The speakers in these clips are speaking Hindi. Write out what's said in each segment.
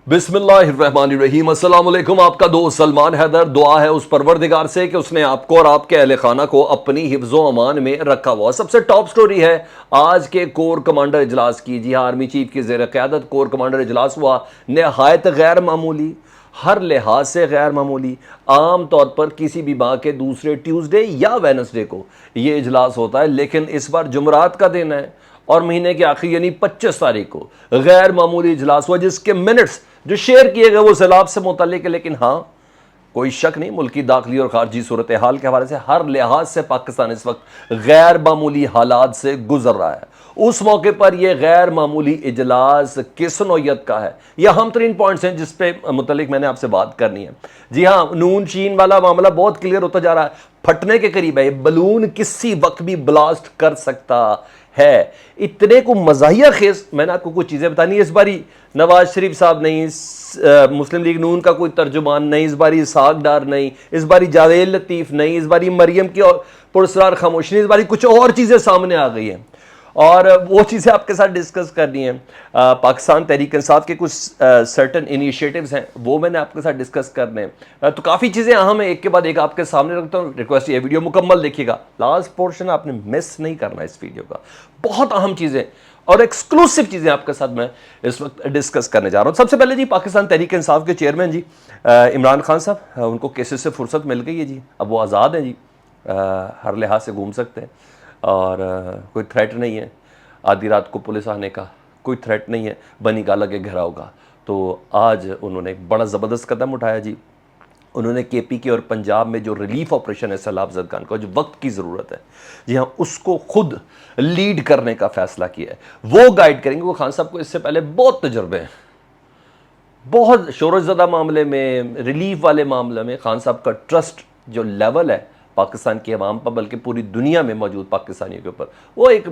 बिस्मिल्लाहिर्रहमानिर्रहीम। अस्सलाम वालेकुम। आपका दोस्त सलमान हैदर। दुआ है उस परवरदिगार से कि उसने आपको और आपके अहले खाना को अपनी हिफ्ज़ो अमान में रखा हुआ। सबसे टॉप स्टोरी है आज के कोर कमांडर इजलास की। जी हाँ, आर्मी चीफ की ज़ेर क़यादत कोर कमांडर इजलास हुआ। नहायत गैर मामूली, हर लिहाज से गैर मामूली। आम तौर पर किसी भी माह के दूसरे ट्यूसडे या वेडनेसडे को ये इजलास होता है, लेकिन इस बार जुमरात का दिन है और महीने के आखिर यानी 25 तारीख को गैर मामूली इजलास हुआ, जिसके मिनट्स जो शेयर किए गए वो सैलाब से मुतल्लिक है। लेकिन हाँ, कोई शक नहीं, मुल्की दाखिली और खारजी सूरत हाल के हवाले से हर लिहाज से पाकिस्तान इस वक्त गैर मामूली हालात से गुजर रहा है। उस मौके पर यह गैर मामूली इजलास किस नौयत का है, यह अहम तरीन पॉइंट्स हैं जिस पे मुतल्लिक मैंने आपसे बात करनी है। जी हाँ, नून चीन वाला मामला बहुत क्लियर होता जा रहा है, फटने के करीब है। बलून किसी वक्त भी ब्लास्ट कर सकता है। इतने को मजाहिया खेज मैंने आपको कुछ चीज़ें बतानी है। इस बारी नवाज शरीफ साहब नहीं, मुस्लिम लीग नून का कोई तर्जुमान नहीं, इस बारी इसहाक डार नहीं, इस बारी जावेद लतीफ़ नहीं, इस बारी मरियम की और पुरस्कार खामोशी नहीं, इस बारी कुछ और चीज़ें सामने आ गई हैं और वो चीज़ें आपके साथ डिस्कस करनी है। पाकिस्तान तहरीक इंसाफ के कुछ सर्टन इनिशिएटिव्स हैं, वो मैंने आपके साथ डिस्कस करने हैं। तो काफ़ी चीज़ें अहम है, एक के बाद एक आपके सामने रखता हूँ। रिक्वेस्ट ये वीडियो मुकम्मल देखिएगा, लास्ट पोर्शन आपने मिस नहीं करना इस वीडियो का। बहुत अहम चीज़ें और एक्सक्लूसिव चीज़ें आपके साथ मैं इस वक्त डिस्कस करने जा रहा हूँ। सबसे पहले जी, पाकिस्तान तहरीक इंसाफ के चेयरमैन जी इमरान खान साहब, उनको केसेस से फुर्सत मिल गई है जी, अब वो आज़ाद हैं जी, हर लिहाज से घूम सकते हैं और कोई थ्रेट नहीं है आधी रात को पुलिस आने का, कोई थ्रेट नहीं है बनी गाला के घेराव का। तो आज उन्होंने एक बड़ा ज़बरदस्त कदम उठाया जी। उन्होंने केपी के और पंजाब में जो रिलीफ ऑपरेशन है सैलाब ज़दगान का, जो वक्त की ज़रूरत है, जी हाँ, उसको खुद लीड करने का फैसला किया है। वो गाइड करेंगे। वो खान साहब को इससे पहले बहुत तजुर्बे हैं, बहुत शोरज़दा मामले में, रिलीफ वाले मामले में खान साहब का ट्रस्ट जो लेवल है पाकिस्तान की आवाम पर, बल्कि पूरी दुनिया में मौजूद पाकिस्तानियों के ऊपर, वो एक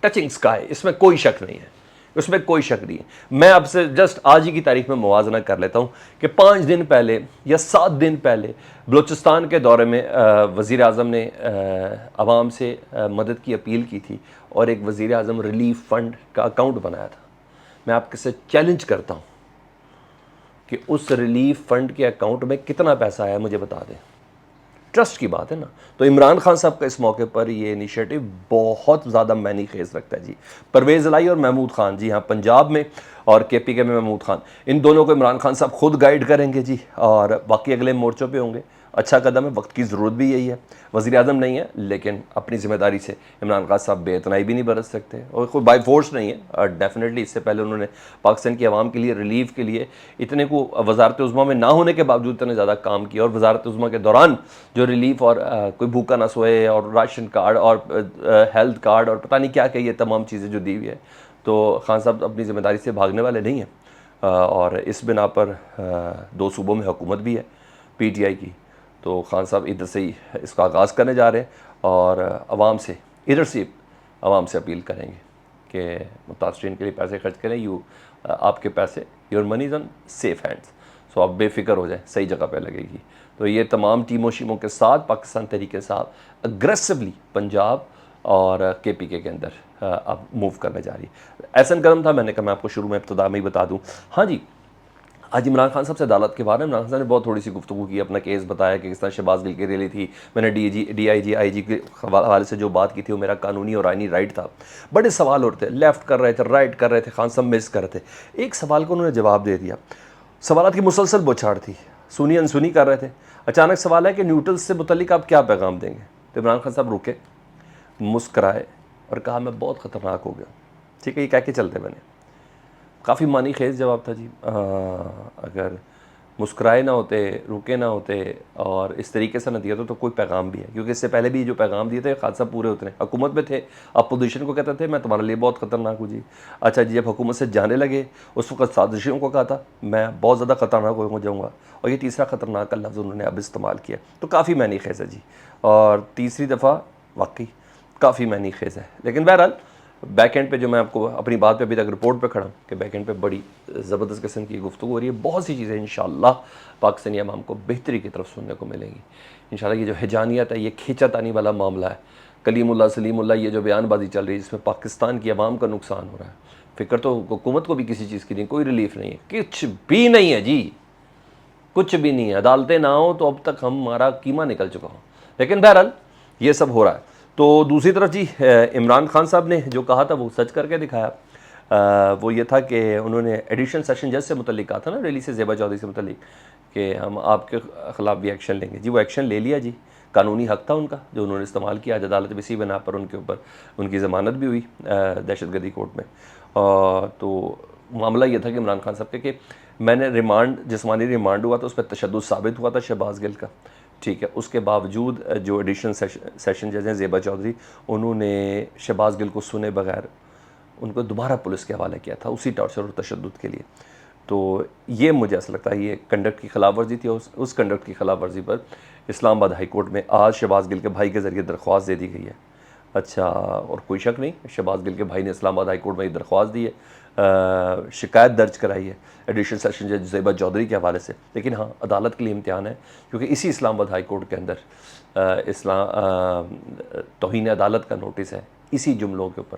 टचिंग स्काई, इसमें कोई शक नहीं है, उसमें कोई शक नहीं है। मैं आपसे जस्ट आज ही की तारीख में मुवाजना कर लेता हूँ कि 5 दिन पहले या 7 दिन पहले बलूचिस्तान के दौरे में वज़ीर आज़म ने आवाम से मदद की अपील की थी और एक वज़ीर आज़म रिलीफ फ़ंड का अकाउंट बनाया था। मैं आपके से चैलेंज करता हूँ कि उस रिलीफ फ़ंड के अकाउंट में कितना पैसा आया, मुझे बता दें। ट्रस्ट की बात है ना। तो इमरान खान साहब का इस मौके पर ये इनिशिएटिव बहुत ज़्यादा मैनी खेज रखता है जी। परवेज़ इलाही और महमूद खान, जी हाँ, पंजाब में और KPK में महमूद खान, इन दोनों को इमरान खान साहब खुद गाइड करेंगे जी और बाकी अगले मोर्चों पे होंगे। अच्छा कदम है, वक्त की ज़रूरत भी यही है। वज़ीर आज़म नहीं है, लेकिन अपनी ज़िम्मेदारी से इमरान खान साहब बेइतनाई भी नहीं बरत सकते और कोई बाई फोर्स नहीं है। और डेफिनेटली इससे पहले उन्होंने पाकिस्तान की आवाम के लिए, रिलीफ के लिए, इतने को वज़ारत उज़्मा में ना होने के बावजूद इतने ज़्यादा काम किया और वज़ारत उज़्मा के दौरान जो रिलीफ और कोई भूखा ना सोए और राशन कार्ड और हेल्थ कार्ड और पता नहीं क्या क्या, ये तमाम चीज़ें जो दी हुई है। तो खान साहब अपनी ज़िम्मेदारी से भागने वाले नहीं हैं और इस बिना पर 2 सूबों में हुकूमत भी है PTI की। तो खान साहब इधर से ही इसका आगाज़ करने जा रहे हैं और आवाम से, इधर से आवाम से अपील करेंगे कि मुतासरीन के लिए पैसे खर्च करें। आपके पैसे, your money is on safe hands, so आप बेफिक्र हो जाएं, सही जगह पे लगेगी। तो ये तमाम टीमों शीमों के साथ पाकिस्तान तरीके साथ अग्रेसिवली पंजाब और KPK के अंदर अब मूव करने जा रही है। ऐसा कदम था, मैंने कहा मैं आपको शुरू में इब्तिदा में ही बता दूँ। हाँ जी, आज इमरान खान साहब से अदालत के बारे में इमरान खान साहब ने बहुत थोड़ी सी गुफ्तगू की, अपना केस बताया कि किस तरह शहबाज गिल की रैली थी, मैंने DIG IG के हवाले से जो बात की थी वो मेरा कानूनी और आइनी राइट था। बड़े सवाल उठते, लेफ़्ट कर रहे थे, राइट कर रहे थे, खान साहब मिस कर रहे थे। एक सवाल को उन्होंने जवाब दे दिया। सवालात की मुसलसल बौछार थी, सुनी अनसुनी कर रहे थे। अचानक सवाल है कि न्यूट्रल्स से मुतल्लिक आप क्या पैगाम देंगे। तो इमरान खान साहब रुके, मुस्कराए और कहा मैं बहुत ख़तरनाक हो गया। ठीक है, ये कह के चलते बने। काफ़ी मानी खेज जवाब था जी। अगर मुस्कुराए ना होते, रुके ना होते और इस तरीके से ना दिया तो कोई पैगाम भी है, क्योंकि इससे पहले भी जो पैगाम दिए थे खासा पूरे होते हैं। हुकूमत में थे, अपोजिशन को कहते थे मैं तुम्हारे लिए बहुत ख़तरनाक हूँ जी। अच्छा जी, जब हुकूमत से जाने लगे उस वक्त साजिशों को कहा था मैं बहुत ज़्यादा ख़तरनाक हो जाऊँगा, और ये तीसरा ख़तरनाक का लफ्ज़ उन्होंने अब इस्तेमाल किया। तो काफ़ी मैनी खेज है जी, और तीसरी दफ़ा वाकई काफ़ी मैनी खेज है। लेकिन बहरहाल बैक एंड पे जो मैं आपको अपनी बात पे अभी तक रिपोर्ट पे खड़ा कि बैक एंड पे बड़ी ज़बरदस्त किस्म की गुफ्तगू हो रही है। बहुत सी चीज़ें इंशाअल्लाह पाकिस्तानी अवाम को बेहतरी की तरफ सुनने को मिलेंगी इंशाअल्लाह। ये जो हिजानियत है, ये खींचातानी वाला मामला है, कलीमुल्लाह सलीमुल्लाह, ये जो बयानबाजी चल रही है जिसमें पाकिस्तान की अवाम का नुकसान हो रहा है, फिक्र तो हुकूमत को भी किसी चीज़ की नहीं, कोई रिलीफ नहीं है, कुछ भी नहीं है जी, कुछ भी नहीं है। अदालतें ना हो तो अब तक हमारा कीमा निकल चुका हो, लेकिन बहरहाल ये सब हो रहा है। तो दूसरी तरफ जी इमरान खान साहब ने जो कहा था वो सच करके दिखाया। वो ये था कि उन्होंने एडिशनल सेशन जज से मुतल्लिक कहा था ना, रैली से ज़ेबा चौधरी से मुतल्लिक, कि हम आपके ख़िलाफ़ भी एक्शन लेंगे। जी वो एक्शन ले लिया जी, कानूनी हक था उनका जो उन्होंने इस्तेमाल किया। आज अदालत में इसी बना पर उनके ऊपर उनकी ज़मानत भी हुई दहशतगर्दी कोर्ट में। तो मामला ये था कि इमरान खान साहब के कि मैंने रिमांड, जिस्मानी रिमांड हुआ था उस पर तशद्दुद साबित हुआ था शहबाज गिल का, ठीक है। उसके बावजूद जो एडिशनल सेशन जज हैं ज़ेबा चौधरी, उन्होंने शहबाज गिल को सुने बगैर उनको दोबारा पुलिस के हवाले किया था उसी टॉर्चर और तशद्दुद के लिए। तो ये मुझे ऐसा लगता है ये कंडक्ट की खिलाफ वर्जी थी। उस कंडक्ट की खिलाफ वर्जी पर इस्लामाबाद हाई कोर्ट में आज शहबाज गिल के भाई के ज़रिए दरख्वास्त दे दी गई है। अच्छा, और कोई शक नहीं, शहबाज गिल के भाई ने इस्लामाबाद हाई कोर्ट में ये दरख्वास्त दी है, शिकायत दर्ज कराई है एडिशनल सेशन जज ज़ेबा चौधरी के हवाले से। लेकिन हाँ, अदालत के लिए इम्तिहान है, क्योंकि इसी इस्लामाबाद हाई कोर्ट के अंदर तौहीन अदालत का नोटिस है इसी जुमलों के ऊपर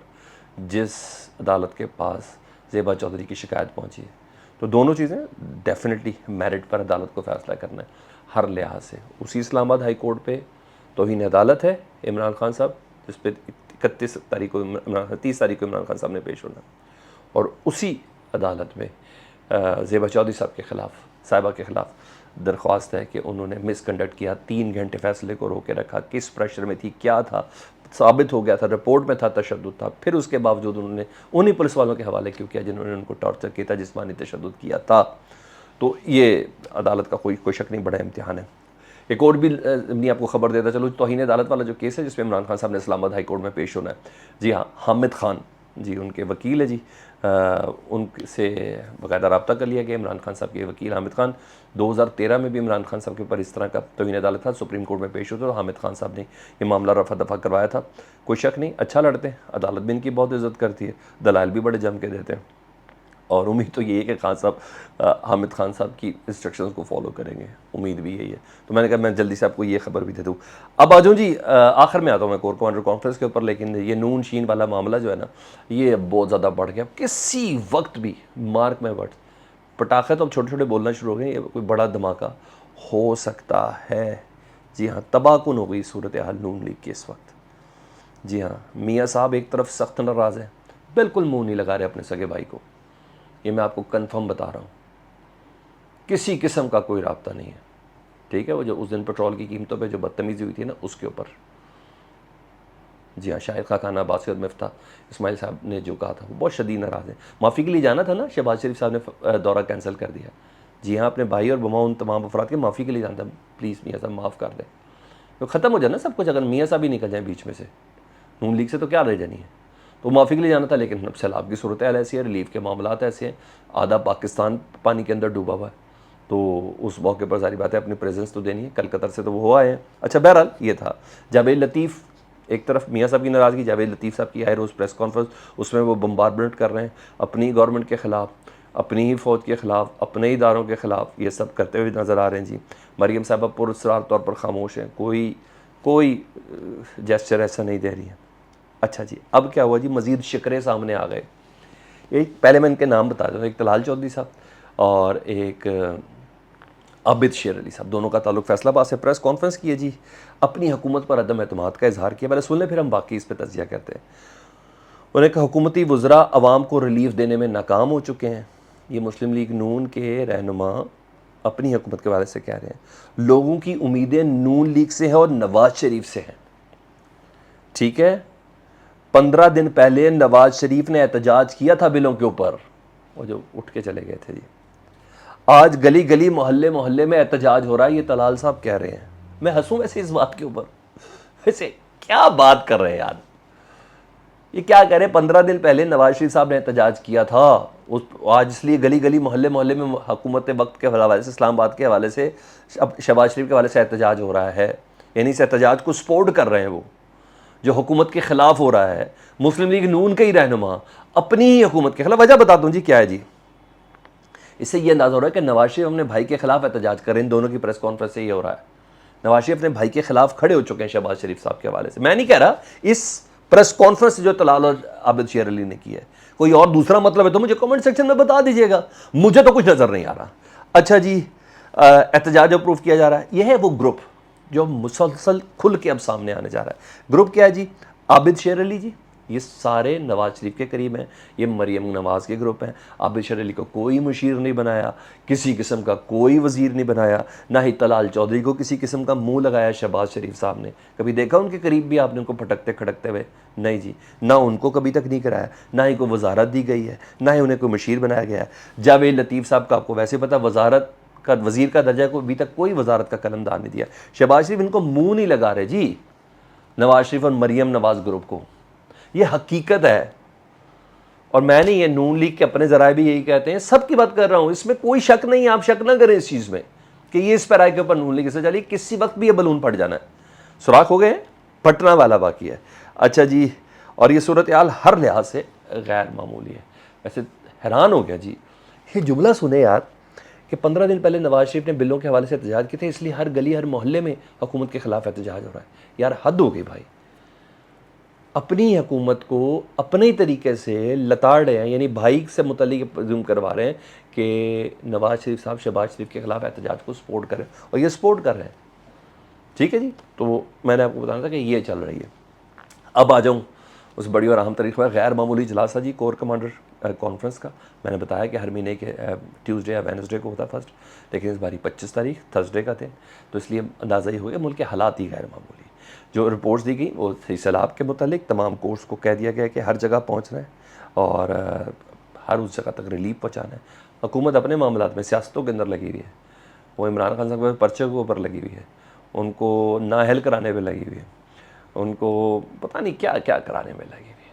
जिस अदालत के पास ज़ेबा चौधरी की शिकायत पहुंची है। तो दोनों चीज़ें डेफिनेटली मेरिट पर अदालत को फैसला करना है हर लिहाज से। उसी इस्लामाबाद हाई कोर्ट पे तौहीन अदालत है इमरान खान साहब, जिस पे 31 तारीख को 30 तारीख को इमरान खान साहब ने पेश होना, और उसी अदालत में ज़ेबा चौधरी साहब के ख़िलाफ़, साहिबा के ख़िलाफ़ दरख्वास्त है कि उन्होंने मिसकंडक्ट किया, 3 घंटे फ़ैसले को रोके रखा, किस प्रेशर में थी, क्या था, साबित हो गया था, रिपोर्ट में था तशद्दुद था, फिर उसके बावजूद उन्होंने उन्हीं पुलिस वालों के हवाले क्यों किया जिन्होंने उनको टॉर्चर किया था, जिस्मानी तशद्दुद किया था। तो ये अदालत का कोई शक नहीं, बड़ा इम्तिहान है। एक और भी नहीं आपको खबर देता चलो, तौहीन अदालत वाला जो केस है जिसमें इमरान खान साहब ने इस्लामाबाद हाई कोर्ट में पेश होना है, जी हाँ, हामिद खान जी उनके वकील है जी, उनसे बाकायदा रब्ता कर लिया गया। इमरान खान साहब के वकील हामिद खान 2013 में भी इमरान खान साहब के ऊपर इस तरह का तौहीन अदालत था, सुप्रीम कोर्ट में पेश होता, तो हामिद खान साहब ने ये मामला रफा दफा करवाया था। कोई शक नहीं, अच्छा लड़ते हैं, अदालत भी इनकी बहुत इज़्ज़त करती है, दलाल भी बड़े जम के देते हैं, और उम्मीद तो ये है कि खान साहब हामिद खान साहब की इंस्ट्रक्शंस को फॉलो करेंगे, उम्मीद भी यही है। तो मैंने कहा मैं जल्दी से आपको ये खबर भी दे दूँ। अब आ जाऊँ जी, आखिर में आता हूँ मैं कोर कमांडर कॉन्फ्रेंस के ऊपर, लेकिन ये नून शीन वाला मामला जो है ना, ये बहुत ज़्यादा बढ़ गया। किसी वक्त भी, मार्क में वर्ड, पटाखे तो अब छोटे छोटे बोलना शुरू हो गए, ये कोई बड़ा धमाका हो सकता है। जी हाँ, तबाहकुन हो गई सूरत हाल नून लीग की इस वक्त। जी हाँ, मियाँ साहब एक तरफ सख्त नाराज़ हैं, बिल्कुल मुँह नहीं लगा रहे अपने सगे भाई को, ये मैं आपको कंफर्म बता रहा हूँ, किसी किस्म का कोई राब्ता नहीं है, ठीक है। वो जो उस दिन पेट्रोल की कीमतों पे जो बदतमीज़ी हुई थी ना, उसके ऊपर, जी हाँ, शाहिद खाना, बासिर मिफ्ता, इस्माइल साहब ने जो कहा था वो बहुत शदीद नाराज़ है। माफ़ी के लिए जाना था ना, शहबाज शरीफ साहब ने दौरा कैंसिल कर दिया। जी हाँ, अपने भाई और बमा उन तमाम अफराद के माफ़ी के लिए जाना था, प्लीज़ मियाँ साहब माफ़ कर दें, तो ख़त्म हो जाए ना सब कुछ। अगर मियाँ साहब ही निकल जाए बीच में से, नून लीग से तो क्या रह जानी है। तो माफ़ी के लिए जाना था, लेकिन अब सैलाब की सूरत हाल ऐसी है, रिलीफ के मामलात ऐसे हैं, आधा पाकिस्तान पानी के अंदर डूबा हुआ है, तो उस मौके पर सारी बातें अपनी प्रेजेंस तो देनी है। कल कतर से तो वो आए हैं। अच्छा, बहरहाल ये था। जावेद लतीफ़, एक तरफ मियाँ साहब की नाराज़गी, जावेद लतीफ़ साहब की आए रोज़ प्रेस कॉन्फ्रेंस, उसमें वो बम्बारमेंट कर रहे हैं अपनी गवर्नमेंट के ख़िलाफ़, अपनी ही फ़ौज के ख़िलाफ़, अपने इदारों के ख़िलाफ़, ये सब करते हुए नज़र आ रहे हैं जी। मरीम साहबा पुरस्कार तौर पर खामोश हैं, कोई जेस्चर ऐसा नहीं दे रही है। अच्छा जी, अब क्या हुआ जी, मज़ीद शिकरे सामने आ गए। एक पहले मैं इनके नाम बता दूँ, एक तलाल चौधरी साहब और एक आबिद शेर अली साहब, दोनों का ताल्लुक फैसलाबाद से। प्रेस कॉन्फ्रेंस की है जी, अपनी हुकूमत पर अदम एतमाद का इजहार किया। पहले सुन लें, फिर हम बाकी इस पर तजिया करते हैं। उन्हें कहा हुकूमती वज़रा अवाम को रिलीफ देने में नाकाम हो चुके हैं। ये मुस्लिम लीग नून के रहनुमा अपनी हुकूमत के बारे से कह रहे हैं। लोगों की उम्मीदें नून लीग से है और नवाज शरीफ से हैं, ठीक है। 15 दिन पहले नवाज शरीफ ने एहतजाज किया था बिलों के ऊपर, वो जो उठ के चले गए थे जी। आज गली गली मोहल्ले मोहल्ले में एहतजाज हो रहा है, ये तलाल साहब कह रहे हैं। मैं हंसूं वैसे इस बात के ऊपर, वैसे क्या बात कर रहे हैं यार, ये क्या कह रहे हैं। 15 दिन पहले नवाज शरीफ साहब ने एहतजाज किया था, उस आज इसलिए गली गली मोहल्ले मोहल्ले में हुकूमत वक्त के हवाले से, इस्लामाबाद के हवाले से, अब शहबाज शरीफ के हवाले से एहतजाज हो रहा है, यानी इस एहतजाज को सपोर्ट कर रहे हैं वो जो हुकूमत के ख़िलाफ़ हो रहा है। मुस्लिम लीग नून के ही रहनुमा अपनी ही हुकूमत के खिलाफ। वजह बता दूँ जी क्या है जी, इससे ये अंदाज़ा हो रहा है कि नवाज शरीफ अपने भाई के खिलाफ एहतजाज करें। इन दोनों की प्रेस कॉन्फ्रेंस से ये हो रहा है, नवाज शरीफ अपने भाई के खिलाफ खड़े हो चुके हैं शहबाज शरीफ साहब के हवाले से। मैं नहीं कह रहा इस प्रेस कॉन्फ्रेंस जो तलाल और आबिद शेर अली ने की है, कोई और दूसरा मतलब है तो मुझे कमेंट सेक्शन में बता दीजिएगा, मुझे तो कुछ नजर नहीं आ रहा। अच्छा जी, एहतजाज अप्रूव किया जा रहा है, यह है वो ग्रुप जो मुसलसल खुल के अब सामने आने जा रहा है। ग्रुप क्या है जी? आबिद शेर अली जी, ये सारे नवाज शरीफ के करीब हैं, ये मरियम नवाज के ग्रुप हैं। आबिद शेर अली को कोई मुशीर नहीं बनाया, किसी किस्म का कोई वजीर नहीं बनाया, ना ही तलाल चौधरी को किसी किस्म का मुंह लगाया शहबाज शरीफ साहब ने। कभी देखा उनके करीब भी आपने उनको फटकते खटकते हुए? नहीं जी, ना उनको कभी तक नहीं कराया, ना ही कोई वजारत दी गई है, ना ही उन्हें कोई मुशीर बनाया गया है। जावेद लतीफ़ साहब का आपको वैसे पता, वजारत का वजीर का दर्जा को अभी तक कोई वजारत का कलमदार नहीं दिया। शहबाज शरीफ इनको मुंह नहीं लगा रहे जी, नवाज शरीफ और मरियम नवाज ग्रुप को। ये हकीकत है, और मैं नहीं, ये नून लीग के अपने जराए भी यही कहते हैं, सबकी बात कर रहा हूं, इसमें कोई शक नहीं है। आप शक ना करें इस चीज में कि ये इस पैराए के ऊपर नून लीग से चली, किसी वक्त भी ये बलून फट जाना है। सुराख हो गए, फटना वाला बाकी है। अच्छा जी, और ये सूरत हाल हर लिहाज से गैर मामूली है। वैसे हैरान हो गया जी, ये जुमला सुने यार कि 15 दिन पहले नवाज शरीफ ने बिलों के हवाले से एहतजाज किए थे, इसलिए हर गली हर मोहल्ले में हुकूमत के खिलाफ एहतजाज हो रहा है। यार हद हो गई भाई, अपनी हुकूमत को अपने ही तरीके से लताड़ रहे हैं, यानी भाई से मुतल्लिक ज़ूम करवा रहे हैं कि नवाज शरीफ साहब शहबाज शरीफ के खिलाफ एहतजाज को सपोर्ट करें, और ये सपोर्ट कर रहे हैं। ठीक है जी, तो मैंने आपको बताना था कि ये चल रही है। अब आ जाऊँ उस बड़ी और अहम तारीख में, गैर मामूली इजलास था जी कोर कमांडर कॉन्फ्रेंस का। मैंने बताया कि हर महीने के ट्यूसडे या वेडनेसडे को होता फर्स्ट, लेकिन इस बारी 25 तारीख थर्सडे का दिन, तो इसलिए अंदाज़ा ये हो गया मुल्क के हालात ही गैर मामूली। जो रिपोर्ट्स दी गई वो थी सैलाब के मुतालिक, तमाम कोर्स को कह दिया गया कि हर जगह पहुँचना है और हर उस जगह तक रिलीफ पहुँचाना है। हुकूमत अपने मामलात में सियासतों के अंदर लगी हुई है, वो इमरान खान साहब के पर्चे के ऊपर लगी हुई है, उनको नाअहल कराने पर लगी हुई है, उनको पता नहीं क्या क्या कराने में लगी हुई है,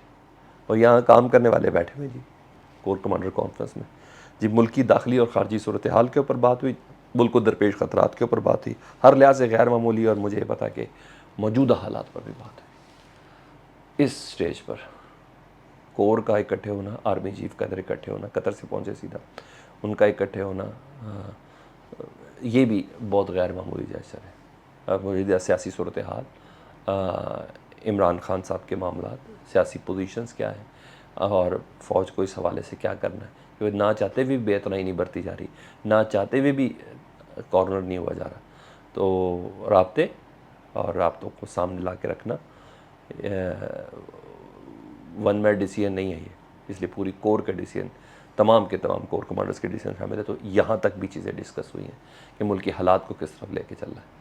और यहाँ काम करने वाले बैठे हुए जी कोर कमांडर कॉन्फ्रेंस में। जी मुल्क की दाखिली और खारजी सूरत हाल के ऊपर बात हुई, मुल्क को दरपेश ख़तरात के ऊपर बात हुई, हर लिहाज से गैर मामूली, और मुझे पता कि मौजूदा हालात पर भी बात हुई। इस स्टेज पर कोर का इकट्ठे होना, आर्मी चीफ का इधर इकट्ठे होना, कतर से पहुँचे सीधा, उनका इकट्ठे होना, ये भी बहुत गैर मामूली जैसा है। मौजूदा सियासी सूरत हाल, इमरान खान साहब के मामला, सियासी पोजीशंस क्या है, और फ़ौज को इस हवाले से क्या करना है, क्योंकि ना चाहते हुए भी बेतनाई नहीं बरती जा रही, ना चाहते हुए भी कॉर्नर नहीं हुआ जा रहा। तो राब्ते और राब्तों को सामने ला के रखना वन मैन डिसीजन नहीं है ये, इसलिए पूरी कोर का डिसीजन, तमाम के तमाम कोर कमांडर्स के डिसीजन शामिल है। तो यहाँ तक भी चीज़ें डिस्कस हुई हैं कि मुल्क की हालात को किस तरफ लेके चलना है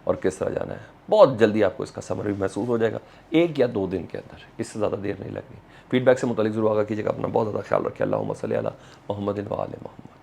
और किस तरह जाना है। बहुत जल्दी आपको इसका समर भी महसूस हो जाएगा, 1 या 2 दिन के अंदर, इससे ज़्यादा देर नहीं लगनी। फीडबैक से मुतालिक ज़रूर आगा कीजिएगा। अपना बहुत ज़्यादा ख्याल रखिए। अल्लाहुम्मा सल्ली अला मुहम्मदिन व आले मुहम्मद।